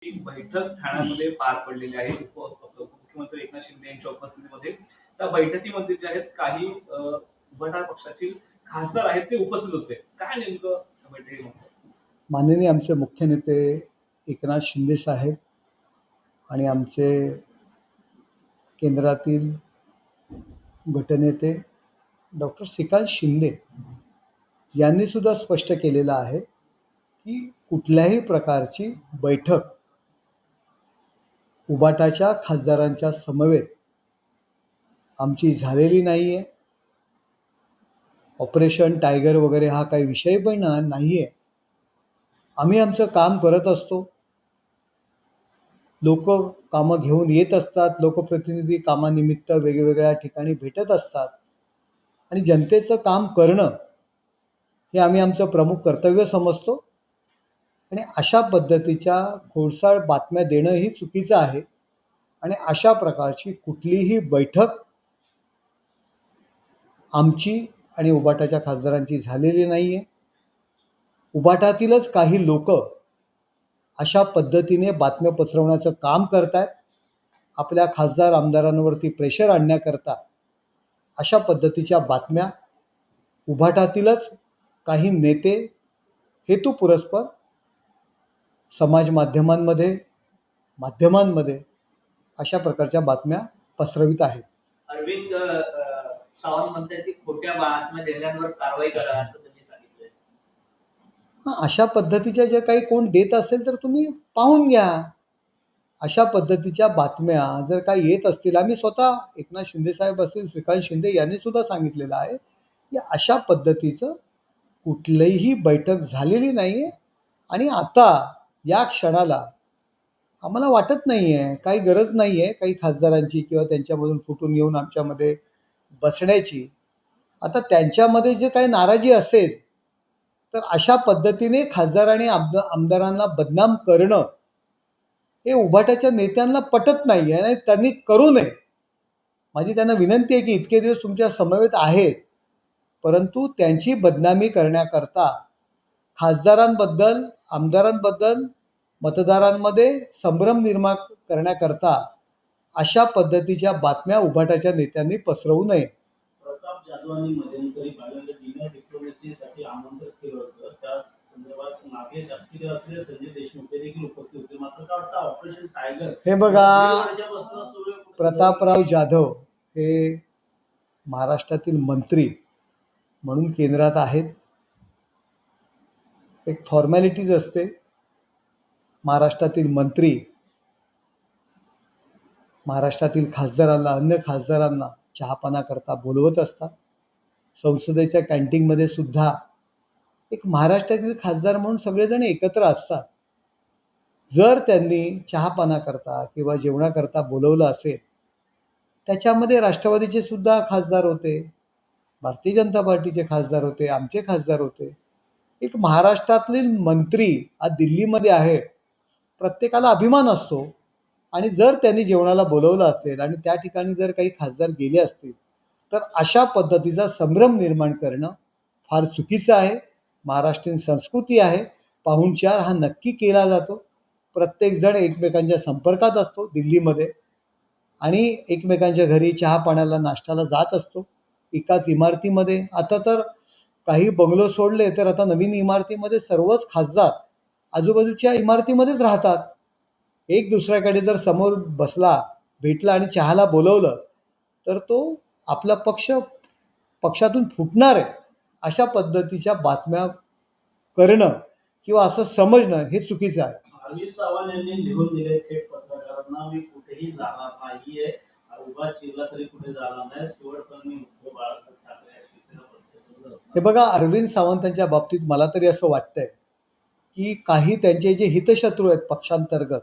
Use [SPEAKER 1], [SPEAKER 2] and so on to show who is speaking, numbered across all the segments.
[SPEAKER 1] एक बैठक ठाण्यामध्ये पार पडलेली आहे. मुख्यमंत्री एकनाथ शिंदे यांच्या उपस्थितीमध्ये. त्या बैठकीमध्ये जे आहेत काही उभाटा पक्षाचे खासदार आहेत ते उपस्थित होते. काय नेमकं बैठकीमध्ये?
[SPEAKER 2] माननीय आमचे मुख्य नेते एकनाथ शिंदे साहेब आणि आमचे केंद्रातील गटनेते डॉक्टर श्रीकांत शिंदे यांनी सुद्धा स्पष्ट केलेलं आहे की कुठल्याही प्रकारची बैठक उबाटाच्या खासदारांच्या समवेत आमची झालेली नाही आहे. ऑपरेशन टायगर वगैरे हा काही विषय पण नाही आहे. आम्ही आमचं काम करत असतो. लोक कामं घेऊन येत असतात. लोकप्रतिनिधी कामानिमित्त वेगवेगळ्या ठिकाणी भेटत असतात आणि जनतेचं काम करणं हे आम्ही आमचं प्रमुख कर्तव्य समजतो. आणि अशा पद्धतीच्या खोडसाळ बातम्या देणं ही चुकीचं आहे. आणि अशा प्रकारची कुठलीही बैठक आमची आणि उबाटाच्या खासदारांची झालेली नाही आहे. उबाटातीलच काही लोक अशा पद्धतीने बातम्या पसरवण्याचं काम करतात. आपल्या खासदार आमदारांवरती प्रेशर आणण्याकरता अशा पद्धतीच्या बातम्या उभाटातीलच काही नेते हेतुपुरस्पर समाज माध्यमांमध्ये अशा प्रकारच्या बातम्या पसरवित आहेत.
[SPEAKER 1] अरविंद सावंत म्हणतात की खोट्या बातम्या देणाऱ्यांवर कारवाई करा असं त्यांनी सांगितलंय.
[SPEAKER 2] अशा पद्धतीच्या जे काही कोण देत असेल तर तुम्ही पाहून घ्या. अशा पद्धतीच्या बातम्या जर काही येत असतील, आम्ही स्वतः एकनाथ शिंदे साहेब असतील, श्रीकांत शिंदे यांनी सुद्धा सांगितलेलं आहे की अशा पद्धतीचं कुठलीही बैठक झालेली नाही आहे. आणि आता या क्षणाला आम्हाला वाटत नाही आहे, काही गरज नाही आहे काही खासदारांची किंवा त्यांच्यामधून फुटून येऊन आमच्यामध्ये बसण्याची. आता त्यांच्यामध्ये जे काही नाराजी असेल तर अशा पद्धतीने खासदार आणि आमदारांना बदनाम करणं हे उभाटाच्या नेत्यांना पटत नाही आहे आणि त्यांनी करू नये. माझी त्यांना विनंती आहे की इतके दिवस तुमच्या समवेत आहेत, परंतु त्यांची बदनामी करण्याकरता खासदारांबद्दल, आमदारांबद्दल मतदारांमध्ये संभ्रम निर्माण करण्याकरता अशा पद्धतीच्या बातम्या उभाटाच्या नेत्यांनी पसरवू नये.
[SPEAKER 1] प्रताप जाधवांनी मध्यंतरी डिनर डिप्लोमसीसाठी आमंत्रित केलं होतं. त्या संदर्भात नागेश आठवले असलेले संजय देशमुख देखील उपस्थित होते. मात्र काय वाटतं ऑपरेशन टायगर
[SPEAKER 2] हे बघा, प्रतापराव जाधव हे महाराष्ट्रातील मंत्री म्हणून केंद्रात आहेत. एक फॉर्मॅलिटीज असते. महाराष्ट्रातील मंत्री महाराष्ट्रातील खासदारांना, अन्य खासदारांना चहापाना करता बोलवत असतात. संसदेच्या कॅन्टीनमध्ये सुद्धा एक महाराष्ट्रातील खासदार म्हणून सगळेजण एकत्र असतात. जर त्यांनी चहापाना करता किंवा जेवणाकरता बोलवलं असेल, त्याच्यामध्ये राष्ट्रवादीचे सुद्धा खासदार होते, भारतीय जनता पार्टीचे खासदार होते, आमचे खासदार होते. एक महाराष्ट्रातील मंत्री आज दिल्लीमध्ये आहे, प्रत्येकाला अभिमान असतो. आणि जर त्यांनी जेवणाला बोलवलं असेल आणि त्या ठिकाणी जर काही खासदार गेले असतील तर अशा पद्धतीचा संभ्रम निर्माण करणं फार चुकीचं आहे. महाराष्ट्रीयन संस्कृती आहे, पाहुणचार हा नक्की केला जातो. प्रत्येकजण एकमेकांच्या संपर्कात असतो दिल्लीमध्ये आणि एकमेकांच्या घरी चहा पाण्याला, नाश्त्याला जात असतो एकाच इमारतीमध्ये. आता तर काही बंगलो सोडले तर आता नवीन इमारतीमध्ये सर्वच खासदार आजूबाजूच्या इमारतीमध्येच राहतात. एक दुसऱ्याकडे जर समोर बसला, भेटला आणि चहाला बोलवलं तर तो आपला पक्षातून फुटणार आहे अशा पद्धतीच्या बातम्या करणं किंवा असं समजणं हे चुकीचं आहे.
[SPEAKER 1] अरविंद सावंत यांनी लिहून दिले थेट पत्रकारांना, मी कुठेही जाणार नाहीये, उभा चिरला तरी कुठे जाणार नाही, शेवटपर्यंत मी उद्धव बाळासाहेब ठाकरे या शिवसेना.
[SPEAKER 2] हे बघा, अरविंद सावंतांच्या बाबतीत मला तरी असं वाटतंय की काही त्यांचे जे हितशत्रू आहेत पक्षांतर्गत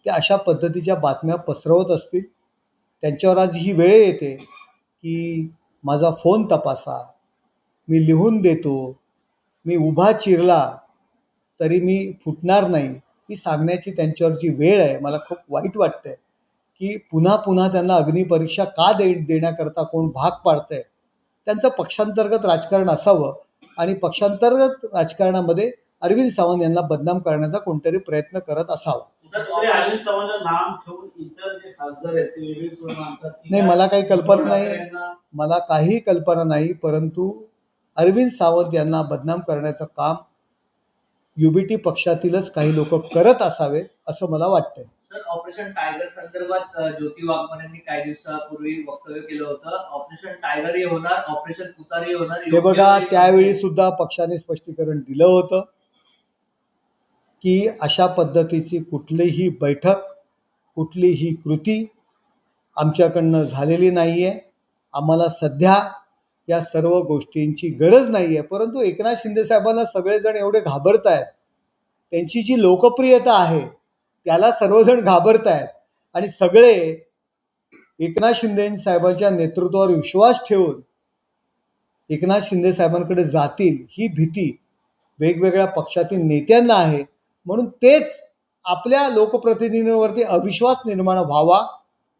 [SPEAKER 2] ते अशा पद्धतीच्या बातम्या पसरवत असतील. त्यांच्यावर आज ही वेळ येते की माझा फोन तपासा, मी लिहून देतो, मी उभा चिरला तरी मी फुटणार नाही, ही सांगण्याची त्यांच्यावरची वेळ आहे. मला खूप वाईट वाटतंय की पुन्हा पुन्हा त्यांना अग्निपरीक्षा का देण्याकरता कोण भाग पाडतंय. त्यांचं पक्षांतर्गत राजकारण असावं आणि पक्षांतर्गत राजकारणामध्ये अरविंद सावंत यांना बदनाम करण्याचा कोणतरी प्रयत्न करत असावा.
[SPEAKER 3] तरी अरविंद सावंतचं नाम ठेवून इतर जे खासदार आहेत ते वेगळी सोडून आणतात की
[SPEAKER 2] नाही,
[SPEAKER 3] काय?
[SPEAKER 2] मला काही कल्पना नाही.
[SPEAKER 3] ठाकरे यांना
[SPEAKER 2] मला काही कल्पना नाही, परंतु अरविंद सावंत यांना बदनाम करण्याचं काम युबीटी पक्षातीलच काही लोक करत असावेत असं मला वाटतंय.
[SPEAKER 4] सर, ऑपरेशन टायगर संदर्भात ज्योती वाघमारेंनी काही दिवसापूर्वी वक्तव्य केलं होतं. ऑपरेशन टायगर हे होणार, ऑपरेशन तुतारी हे होणार.
[SPEAKER 2] हे बघा, त्यावेळी सुद्धा पक्षाने स्पष्टीकरण दिलं होतं की अशा पद्धतीची कुठलीही बैठक, कुठलीही कृती आमच्याकडनं झालेली नाही आहे. आम्हाला सध्या या सर्व गोष्टींची गरज नाही आहे. परंतु एकनाथ शिंदे साहेबांना सगळेजण एवढे घाबरत आहेत, त्यांची जी लोकप्रियता आहे त्याला सर्वजण घाबरत आहेत आणि सगळे एकनाथ शिंदे साहेबांच्या नेतृत्वावर विश्वास ठेवून एकनाथ शिंदे साहेबांकडे जातील ही भीती वेगवेगळ्या पक्षातील नेत्यांना आहे. म्हणून तेच आपल्या लोकप्रतिनिधींवरती अविश्वास निर्माण व्हावा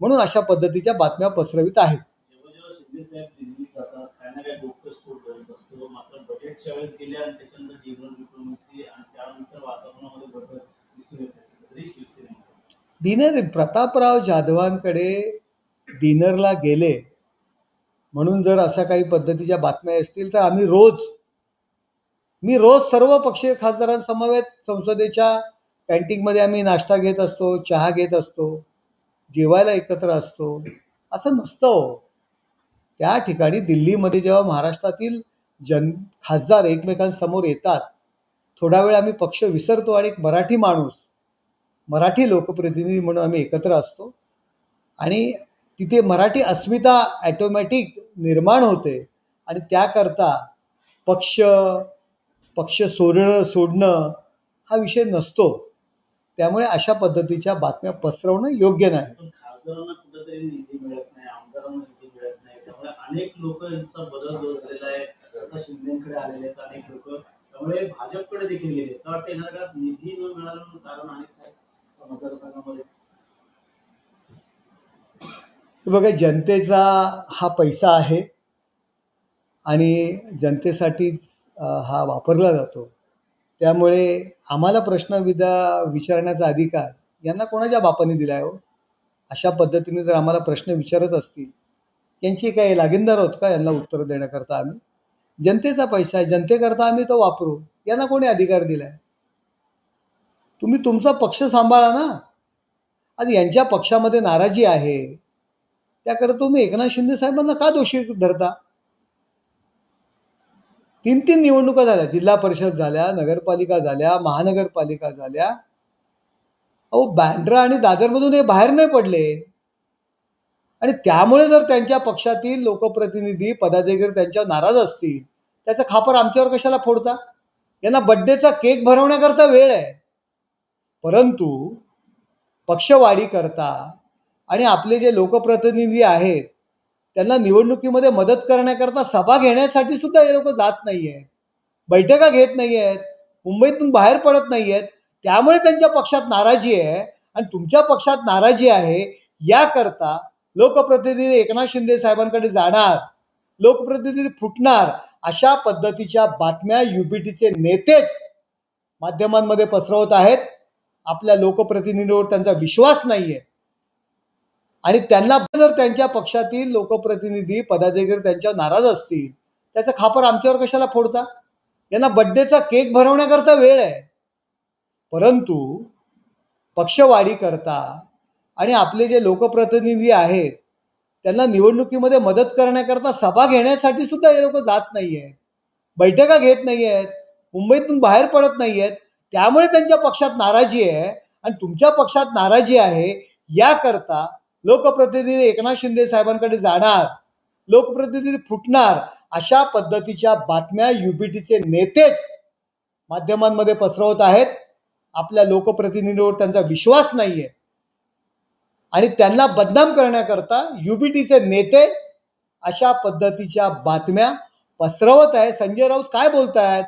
[SPEAKER 2] म्हणून अशा पद्धतीच्या बातम्या पसरवित आहेत.
[SPEAKER 3] जेव्हा जेव्हा शिंदे साहेब दिल्लीत जातात काय ना काय डोकंस्फोट करत असतो. मात्र बजेटच्या वेळेस गेले आणि त्याच्यानंतर डिप्लोमसी आणि त्यानंतर वातावरणामध्ये बदल दिसून येत नाही. तरी शिवसेना
[SPEAKER 2] डिनर प्रतापराव जाधवांकडे डिनरला गेले म्हणून जर अशा काही पद्धतीच्या बातम्या असतील तर मी रोज सर्व पक्षीय खासदारांसमवेत संसदेच्या कॅन्टीनमध्ये आम्ही नाश्ता घेत असतो, चहा घेत असतो, जेवायला एकत्र असतो. असं नसतं हो. त्या ठिकाणी दिल्लीमध्ये जेव्हा महाराष्ट्रातील खासदार एकमेकांसमोर येतात, थोडा वेळ आम्ही पक्ष विसरतो आणि एक मराठी माणूस, मराठी लोकप्रतिनिधी म्हणून आम्ही एकत्र असतो आणि तिथे मराठी अस्मिता ॲटोमॅटिक निर्माण होते आणि त्याकरता पक्ष सोडणं हा विषय नसतो. त्यामुळे अशा पद्धतीच्या बातम्या पसरवणं योग्य नाही.
[SPEAKER 3] पण खासदारांना कुठेतरी निधी मिळत नाही, आमदारांना निधी मिळत नाही. त्यामुळे अनेक लोक यांचा बदल जो झालेला आहे. आता शिंदेकडे आलेले आहेत अनेक लोक, त्यामुळे भाजपकडे देखील गेले. तर वाटतं येणाऱ्या काळात निधी न मिळालं कारण अनेक काय मतदारसंघामध्ये.
[SPEAKER 2] बघा, जनतेचा हा पैसा आहे आणि जनतेसाठीच हा वापरला जातो. त्यामुळे आम्हाला प्रश्न विचारण्याचा अधिकार यांना कोणाच्या बापाने दिला आहे हो? अशा पद्धतीने जर आम्हाला प्रश्न विचारत असतील, यांची काही लागीनदार आहोत का यांना उत्तर देण्याकरता? आम्ही जनतेचा पैसा आहे, जनतेकरता आम्ही तो वापरू. यांना कोणी अधिकार दिला आहे? तुम्ही तुमचा पक्ष सांभाळा ना. आज यांच्या पक्षामध्ये नाराजी आहे, त्याकरता तुम्ही एकनाथ शिंदे साहेबांना का दोषी धरता? 3 निवडणुका झाल्या, जिल्हा परिषद झाल्या, नगरपालिका झाल्या, महानगरपालिका झाल्या. अहो, बँड्रा आणि दादरमधून हे बाहेर नाही पडले आणि त्यामुळे जर त्यांच्या पक्षातील लोकप्रतिनिधी पदाधिकारी त्यांच्यावर नाराज असतील, त्याचा खापर आमच्यावर कशाला फोडता? यांना बड्डेचा केक भरवण्याकरता वेळ आहे, परंतु पक्षवाढीकरता आणि आपले जे लोकप्रतिनिधी आहेत त्यांना निवडणुकीमध्ये मदत करण्याकरता सभा घेण्यासाठी सुद्धा हे लोक जात नाही आहेत, बैठका घेत नाही आहेत, मुंबईतून बाहेर पडत नाही आहेत. त्यामुळे त्यांच्या पक्षात नाराजी आहे आणि तुमच्या पक्षात नाराजी आहे. याकरता लोकप्रतिनिधी एकनाथ शिंदे साहेबांकडे जाणार, लोकप्रतिनिधी फुटणार, अशा पद्धतीच्या बातम्या युबीटीचे नेतेच माध्यमांमध्ये पसरवत आहेत. आपल्या लोकप्रतिनिधीवर त्यांचा विश्वास नाही आहे आणि त्यांना जर त्यांच्या पक्षातील लोकप्रतिनिधी पदाधिकारी त्यांच्यावर नाराज असतील, त्याचा खापर आमच्यावर कशाला फोडता? यांना बड्डेचा केक भरवण्याकरता वेळ आहे, परंतु पक्षवाढीकरता आणि आपले जे लोकप्रतिनिधी आहेत त्यांना निवडणुकीमध्ये मदत करण्याकरता सभा घेण्यासाठी सुद्धा हे लोक जात नाही आहेत, बैठका घेत नाही आहेत, मुंबईतून बाहेर पडत नाही आहेत. त्यामुळे त्यांच्या पक्षात नाराजी आहे आणि तुमच्या पक्षात नाराजी आहे. याकरता लोकप्रतिनिधी एकनाथ शिंदे साहेबांकडे जाणार, लोकप्रतिनिधी फुटणार, अशा पद्धतीच्या बातम्या युबीटीचे नेतेच माध्यमांमध्ये पसरवत आहेत. आपल्या लोकप्रतिनिधीवर त्यांचा विश्वास नाही आहे आणि त्यांना बदनाम करण्याकरता युबीटीचे नेते अशा पद्धतीच्या बातम्या पसरवत आहे. संजय राऊत काय बोलतायत?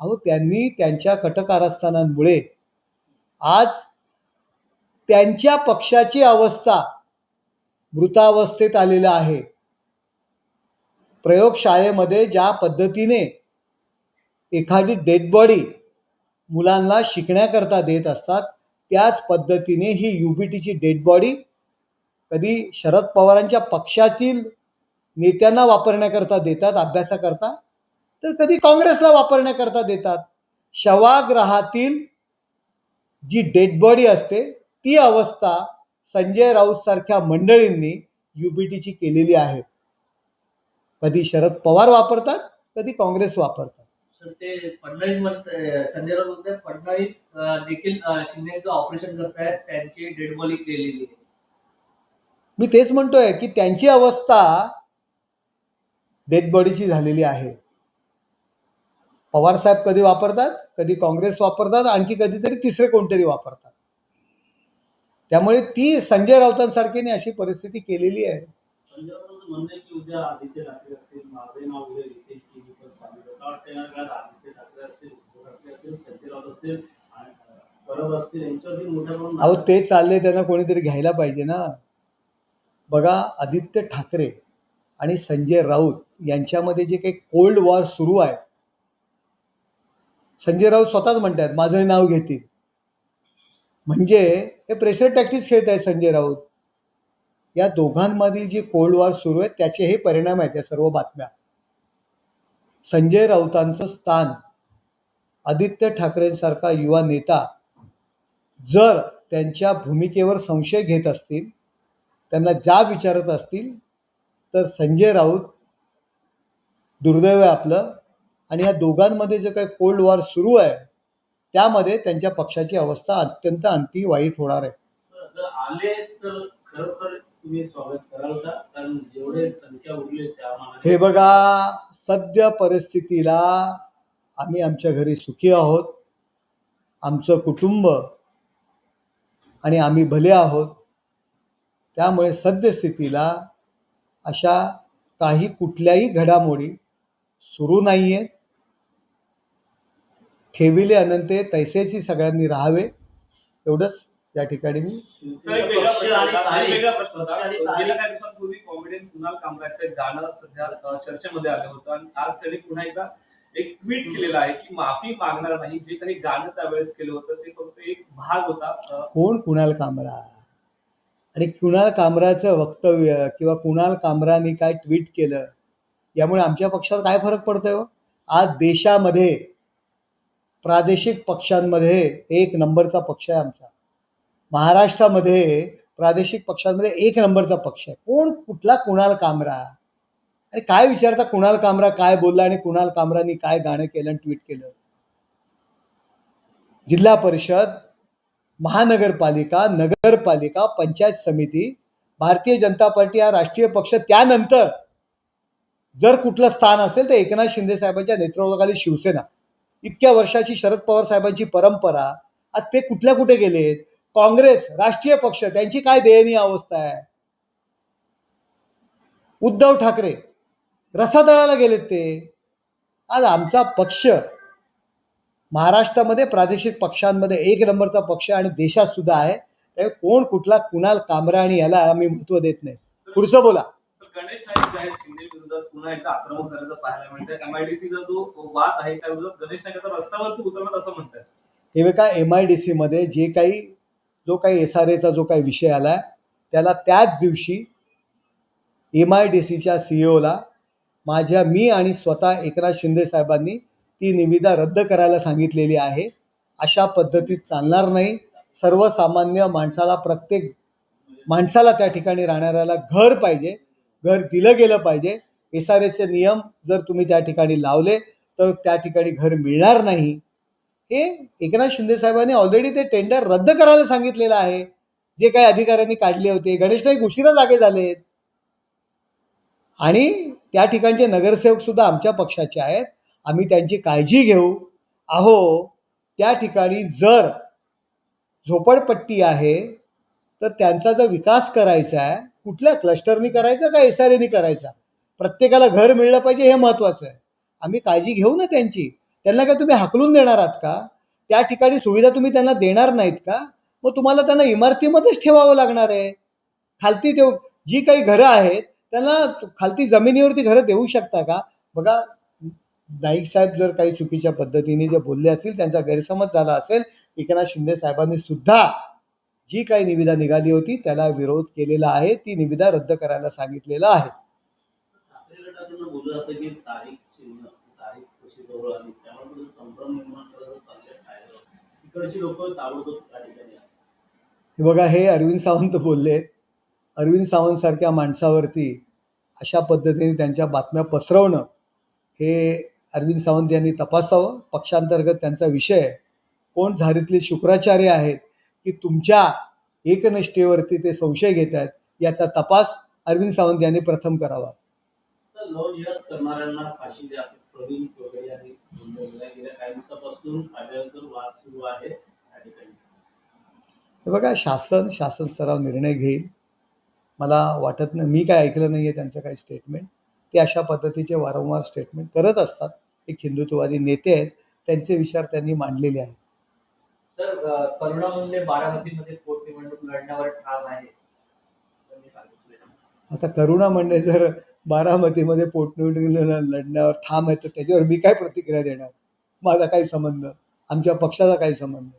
[SPEAKER 2] अहो, त्यांनी त्यांच्या कटकारस्थानांमुळे आज त्यांच्या पक्षाची अवस्था मृतावस्थेत आलेला आहे. प्रयोगशाळेमध्ये ज्या पद्धतीने एखादी डेड बॉडी मुलांना शिकण्याकरता देत असतात, त्याच पद्धतीने ही UBTची डेड बॉडी कधी शरद पवारांच्या पक्षातील नेत्यांना वापरण्याकरता देतात अभ्यासाकरता, तर कधी काँग्रेसला वापरण्याकरता देतात. शवाग्रहातील जी डेड बॉडी असते ती अवस्था संजय राऊत सारख्या मंडळींनी UBTची केलेली आहे. कधी शरद पवार वापरतात, कधी काँग्रेस वापरतात.
[SPEAKER 4] सर ते फडणवीस संजय राऊत म्हणतात फडणवीस देखील शिंदेचं ऑपरेशन करतायत, त्यांची डेड बॉडी केलेली आहे.
[SPEAKER 2] मी तेच म्हणतोय की त्यांची अवस्था डेड बॉडीची झालेली आहे. पवार साहेब कधी वापरतात, कधी काँग्रेस वापरतात, आणखी कधीतरी तिसरे कोणतरी वापरतात. त्यामुळे ती संजय राऊतांसारख्याने अशी परिस्थिती केलेली आहे.
[SPEAKER 3] संजय राऊतांचं म्हणणं आहे की उद्या आदित्य ठाकरे असतील, माझे नाव उद्या येते की पण सांगितलं का वाटतं येणार काळात आदित्य ठाकरे असतील, उद्धव ठाकरे असतील, संजय राऊत असतील आणि परब असतील यांच्यावरती मोठ्या प्रमाणात
[SPEAKER 2] अहो ते चालले, त्यांना कोणीतरी घ्यायला पाहिजे ना. बघा, आदित्य ठाकरे आणि संजय राऊत यांच्यामध्ये जे काही कोल्ड वॉर सुरू आहे, संजय राऊत स्वतःच म्हणतात माझं नाव घेतील, म्हणजे हे प्रेशर टॅक्टिक्स खेळत आहेत संजय राऊत. या दोघांमधील जी कोल्ड वॉर सुरू आहे त्याचे हे परिणाम आहेत या सर्व बातम्या. संजय राऊतांचं स्थान आदित्य ठाकरेंसारखा युवा नेता जर त्यांच्या भूमिकेवर संशय घेत असतील, त्यांना जाब विचारत असतील, तर संजय राऊत दुर्दैव आहे आपलं. आणि या दोघांमध्ये जे काही कोल्ड वॉर सुरू आहे त्यामध्ये त्यांच्या पक्षाची अवस्था अत्यंत आणखी वाईट होणार आहे.
[SPEAKER 3] जर आले तर खरोखर तुम्ही स्वागत कराल का? कारण जेवढे संख्या उरली त्या मानाने
[SPEAKER 2] हे बघा, सद्य परिस्थितीला आम्ही आमच्या घरी सुखी आहोत, आमचं कुटुंब आणि आम्ही भले आहोत. त्यामुळे सद्यस्थितीला अशा काही कुठल्याही घडामोडी सुरू नाही आहेत. ठेविले अनंते तैसेची सगळ्यांनी राहावे, एवढंच या ठिकाणी मी
[SPEAKER 1] सर एक वेगळा
[SPEAKER 3] पक्ष
[SPEAKER 1] प्रश्न
[SPEAKER 3] आणि
[SPEAKER 1] होता. एक
[SPEAKER 3] तारीख.
[SPEAKER 1] वेगळा प्रश्न होता.
[SPEAKER 3] पक्ष आणि तारीख.
[SPEAKER 1] गेल्या काही दिवसांपूर्वी कॉमेडियन कुणाल कामराचं एक गाणं सध्या चर्चेमध्ये आलं होतं आणि आज त्यांनी पुन्हा एकदा एक ट्विट केलेलं आहे की माफी मागणार नाही. जे काही गाणं त्यावेळेस केलं होतं ते फक्त एक भाग होता.
[SPEAKER 2] कोण कुणाल कामरा आणि कुणाल कामराचं वक्तव्य किंवा कुणाल कामराने काय ट्विट केलं यामुळे आमच्या पक्षावर काय फरक पडतोय हो? आज देशामध्ये प्रादेशिक पक्षांमध्ये एक नंबरचा पक्ष आहे आमचा. महाराष्ट्रामध्ये प्रादेशिक पक्षांमध्ये एक नंबरचा पक्ष आहे. कोण कुठला कुणाल कामरा आणि काय विचारता कुणाल कामरा काय बोलला आणि कुणाल कामरानी काय गाणं केलं आणि ट्विट केलं. जिल्हा परिषद, महानगरपालिका, नगरपालिका, पंचायत समिती, भारतीय जनता पार्टी हा राष्ट्रीय पक्ष, त्यानंतर जर कुठलं स्थान असेल तर एकनाथ शिंदे साहेबांच्या नेतृत्वाखाली शिवसेना. इतक्या वर्षाची शरद पवार साहेबांची परंपरा आज ते कुठल्या कुठे गेलेत. काँग्रेस राष्ट्रीय पक्ष, त्यांची काय दयनीय अवस्था आहे. उद्धव ठाकरे रसातळाला गेलेत ते. आज आमचा पक्ष महाराष्ट्रामध्ये प्रादेशिक पक्षांमध्ये एक नंबरचा पक्ष आणि देशात सुद्धा आहे. त्यामुळे कोण कुठला कुणाल कामरा आणि याला आम्ही महत्त्व देत नाही. पुढचं बोला.
[SPEAKER 1] तर गणेश नाईक जे आहेत शिंदे विरोधात पुन्हा एकदा आक्रमक झाल्याचं पाहायला मिळतं. MIDCचा जो वाद आहे त्या विरोधात गणेश नाईक आता रस्त्यावरती उतरणार असं म्हणतात.
[SPEAKER 2] हे बघा, MIDC मध्ये जो काही SRAचा जो काही विषय आला त्याला त्याच दिवशी MIDCच्या CEOला मी आणि स्वतः एकनाथ शिंदे साहेबांनी ती निविदा रद्द करायला सांगितलेली आहे. अशा पद्धतीत चालणार नाही. सर्वसामान्य माणसाला, प्रत्येक माणसाला त्या ठिकाणी राहणाऱ्याला घर पाहिजे, घर दिलं गेलं पाहिजे. SRAचे नियम जर तुम्ही त्या ठिकाणी लावले तर त्या ठिकाणी घर मिळणार नाही. हे एकनाथ शिंदे साहेबांनी ऑलरेडी ते टेंडर रद्द करायला सांगितलेलं आहे. जे काही अधिकाऱ्यांनी काढले होते, गणेश नाईक उशिरा जागे झालेत आणि त्या ठिकाणचे नगरसेवक सुद्धा आमच्या पक्षाचे आहेत. आम्ही त्यांची काळजी घेऊ. त्या ठिकाणी जर झोपडपट्टी आहे तर त्यांचा जर विकास करायचा आहे, कुठल्या क्लस्टरनी करायचा का SRAनी करायचा, प्रत्येकाला घर मिळलं पाहिजे हे महत्त्वाचं आहे. आम्ही काळजी घेऊ ना त्यांची. त्यांना काय तुम्ही हाकलून देणार आहात का? त्या ठिकाणी सुविधा तुम्ही त्यांना देणार नाहीत का? मग तुम्हाला त्यांना इमारतीमध्येच ठेवावं लागणार आहे. खालती जी काही घरं आहेत त्यांना खालती जमिनीवरती घरं देऊ शकता का? बघा, नाईक साहेब जर काही चुकीच्या पद्धतीने जे बोलले असतील, त्यांचा गैरसमज झाला असेल, एकनाथ शिंदे साहेबांनी सुद्धा जी काही निविदा निघाली होती त्याला विरोध केलेला आहे. ती निविदा रद्द करायला सांगितलेलं आहे.
[SPEAKER 3] ठाकरे गटाकडून बोललं जातं की तारीख तशी जवळ आली त्यामुळे कुठे संभ्रम निर्माण करायचं चाललंय ठाण्यावर. तिकडची लोक ताबडतोब त्या ठिकाणी आहेत.
[SPEAKER 2] हे बघा, हे अरविंद सावंत बोलले. अरविंद सावंत सारख्या माणसावरती अशा पद्धतीने त्यांच्या बातम्या पसरवणं हे अरविंद सावंत यांनी तपासावं. पक्षांतर्गत त्यांचा विषय आहे. कोण झारीतले शुक्राचार्य आहेत की तुमच्या एकनिष्ठेवरती ते संशय घेत आहेत, याचा तपास अरविंद सावंत यांनी प्रथम करावा.
[SPEAKER 3] तर लवजिहाद करणाऱ्यांना फाशी द्या असं प्रवीण वगैरे यांनी बोललेलं आहे. गेल्या काही दिवसापासून ठाण्यानंतर वाद सुरू आहे त्या ठिकाणी.
[SPEAKER 2] हे बघा, शासन स्तरावर निर्णय घेईल. मला वाटत नाही, मी काय ऐकलं नाही आहे त्यांचं काही स्टेटमेंट. ते अशा पद्धतीचे वारंवार स्टेटमेंट करत असतात. एक हिंदुत्ववादी नेते आहेत, त्यांचे विचार त्यांनी मांडलेले आहेत.
[SPEAKER 4] सर करुणा मुंडे बारामतीमध्ये पोटनिवडणूक लढण्यावर ठाम आहे त्यांनी सांगितले.
[SPEAKER 2] आता करुणा मंडे जर बारामतीमध्ये पोटनिवडणुकीला लढण्यावर ठाम आहे, तर त्याच्यावर मी काय प्रतिक्रिया देणार? माझा काही संबंध, आमच्या पक्षाचा काही संबंध.